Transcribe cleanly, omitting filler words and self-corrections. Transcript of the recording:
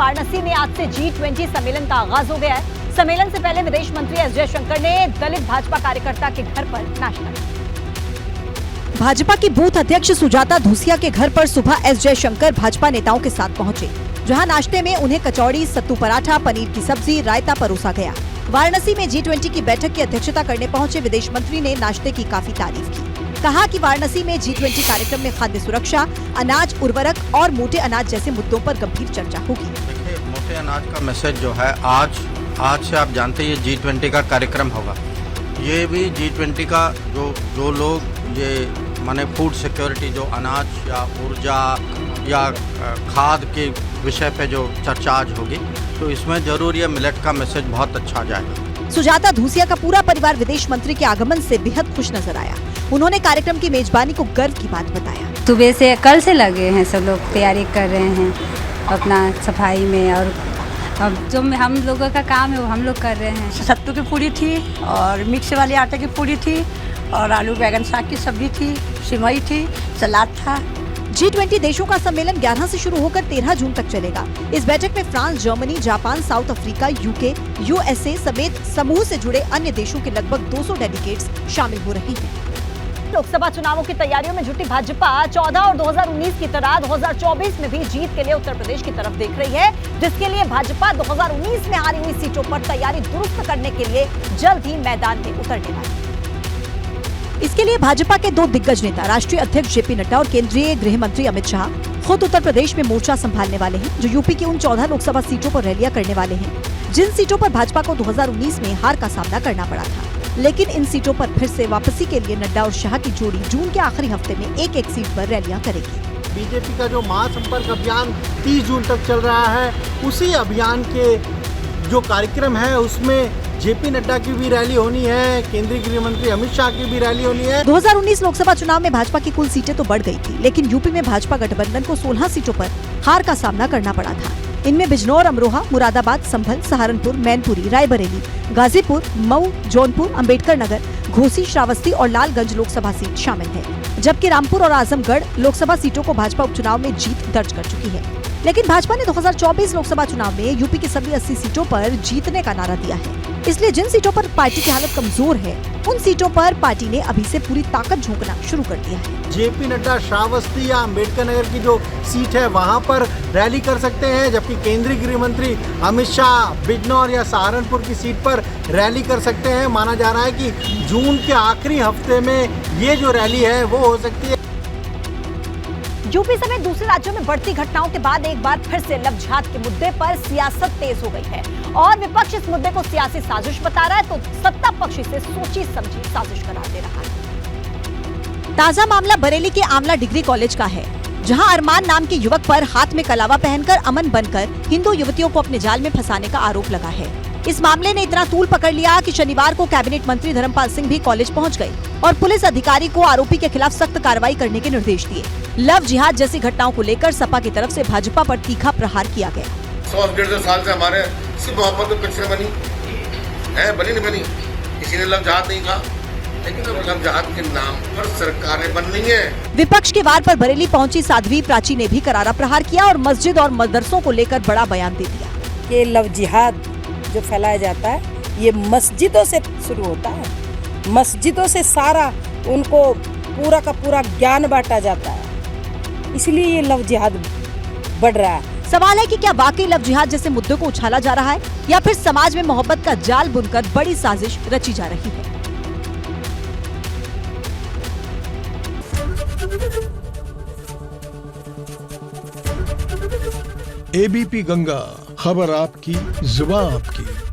वाराणसी में आज से G20 सम्मेलन का आगाज हो गया है। सम्मेलन से पहले विदेश मंत्री एस जयशंकर ने दलित भाजपा कार्यकर्ता के घर पर नाश्ता किया। भाजपा की बूथ अध्यक्ष सुजाता धूसिया के घर पर सुबह एस जयशंकर भाजपा नेताओं के साथ पहुंचे, जहां नाश्ते में उन्हें कचौड़ी, सत्तू पराठा, पनीर की सब्जी, रायता परोसा गया। वाराणसी में G20 की बैठक की अध्यक्षता करने पहुंचे विदेश मंत्री ने नाश्ते की काफी तारीफ की। कहा कि वाराणसी में G20 कार्यक्रम में खाद्य सुरक्षा, अनाज, उर्वरक और मोटे अनाज जैसे मुद्दों पर गंभीर चर्चा होगी। देखिए, मोटे अनाज का मैसेज जो है आज से आप जानते हैं ये G20 का कार्यक्रम होगा। ये भी G20 का जो लोग ये माने फूड सिक्योरिटी, जो अनाज या ऊर्जा या खाद के विषय पे जो चर्चा आज होगी, तो इसमें जरूर ये मिलेट का मैसेज बहुत अच्छा जाएगा। सुजाता धूसिया का पूरा परिवार विदेश मंत्री के आगमन से बेहद खुश नजर आया। उन्होंने कार्यक्रम की मेजबानी को गर्व की बात बताया। सुबह से कल से लगे हैं, सब लोग तैयारी कर रहे हैं अपना सफाई में, और अब जो हम लोगों का काम है वो हम लोग कर रहे हैं। सत्तू की पूरी थी और मिक्स वाले आटे की पूरी थी और आलू बैगन साग की सब्जी थी, सिमई थी, सलाद था। G20 देशों का सम्मेलन 11 से शुरू होकर 13 जून तक चलेगा। इस बैठक में France, Germany, Japan, south Africa, UK, USA समेत समूह से जुड़े अन्य देशों के लगभग 200 डेलीगेट्स शामिल हो रहे हैं। लोकसभा चुनावों की तैयारियों में जुटी भाजपा 14 और 2019 की तरह 2024 में भी जीत के लिए उत्तर प्रदेश की तरफ देख रही है, जिसके लिए भाजपा 2019 में हारी हुई सीटों पर तैयारी दुरुस्त करने के लिए जल्द ही मैदान में उतरने वाली है। इसके लिए भाजपा के दो दिग्गज नेता, राष्ट्रीय अध्यक्ष JP नड्डा और केंद्रीय गृह मंत्री अमित शाह खुद उत्तर प्रदेश में मोर्चा संभालने वाले हैं, जो यूपी की उन 14 लोकसभा सीटों पर रैलियां करने वाले हैं, जिन सीटों पर भाजपा को 2019 में हार का सामना करना पड़ा था। लेकिन इन सीटों पर फिर से वापसी के लिए नड्डा और शाह की जोड़ी जून के आखिरी हफ्ते में एक सीट पर रैलियां करेगी। बीजेपी का जो महासंपर्क अभियान 30 जून तक चल रहा है, उसी अभियान के जो कार्यक्रम है उसमें JP नड्डा की भी रैली होनी है, केंद्रीय गृह मंत्री अमित शाह की भी रैली होनी है। 2019 लोकसभा चुनाव में भाजपा की कुल सीटें तो बढ़ गई थी, लेकिन यूपी में भाजपा गठबंधन को 16 सीटों पर हार का सामना करना पड़ा था। इनमें बिजनौर, अमरोहा, मुरादाबाद, संभल, सहारनपुर, मैनपुरी, रायबरेली, गाजीपुर, मऊ, जौनपुर, अंबेडकर नगर, घोसी, श्रावस्ती और लालगंज लोकसभा सीट शामिल है, जबकि रामपुर और आजमगढ़ लोकसभा सीटों को भाजपा उपचुनाव में जीत दर्ज कर चुकी है। लेकिन भाजपा ने 2024 लोकसभा चुनाव में यूपी की सभी 80 सीटों पर जीतने का नारा दिया है। इसलिए जिन सीटों पर पार्टी की हालत कमजोर है, उन सीटों पर पार्टी ने अभी से पूरी ताकत झोंकना शुरू कर दिया है। JP नड्डा श्रावस्ती या अंबेडकर नगर की जो सीट है वहां पर रैली कर सकते हैं, जबकि केंद्रीय गृह मंत्री अमित शाह बिजनौर या सहारनपुर की सीट पर रैली कर सकते हैं। माना जा रहा है कि जून के आखिरी हफ्ते में ये जो रैली है वो हो सकती है। यूपी समेत दूसरे राज्यों में बढ़ती घटनाओं के बाद एक बार फिर से लव जिहाद के मुद्दे पर सियासत तेज हो गई है और विपक्ष इस मुद्दे को सियासी साजिश बता रहा है, तो सत्ता पक्ष इसे सोची समझी साजिश करार दे रहा है। ताजा मामला बरेली के आमला डिग्री कॉलेज का है, जहां अरमान नाम के युवक पर हाथ में कलावा पहनकर अमन बनकर हिंदू युवतियों को अपने जाल में फंसाने का आरोप लगा है। इस मामले ने इतना तूल पकड़ लिया कि शनिवार को कैबिनेट मंत्री धर्मपाल सिंह भी कॉलेज पहुंच गए और पुलिस अधिकारी को आरोपी के खिलाफ सख्त कार्रवाई करने के निर्देश दिए। लव जिहाद जैसी घटनाओं को लेकर सपा की तरफ से भाजपा पर तीखा प्रहार किया गया। 100-150 साल से हमारे सिर्फ मोहब्बत तो किसने बनी है, बनी नहीं बनी, किसी ने लव जिहाद नहीं कहा, लेकिन अब लव जिहाद के नाम पर सरकारें बन रही हैं। विपक्ष के वार पर बरेली पहुंची साध्वी प्राची ने भी करारा प्रहार किया और मस्जिद और मदरसों को लेकर बड़ा बयान दे दिया। ये लव जिहाद जो फैलाया जाता है ये मस्जिदों से शुरू होता है, मस्जिदों से सारा उनको पूरा का पूरा ज्ञान बांटा जाता है, इसलिए ये लव जिहाद बढ़ रहा है। सवाल है कि क्या वाकई लव जिहाद जैसे मुद्दों को उछाला जा रहा है या फिर समाज में मोहब्बत का जाल बुनकर बड़ी साजिश रची जा रही है। ABP गंगा, खबर आपकी, जुबान आपकी।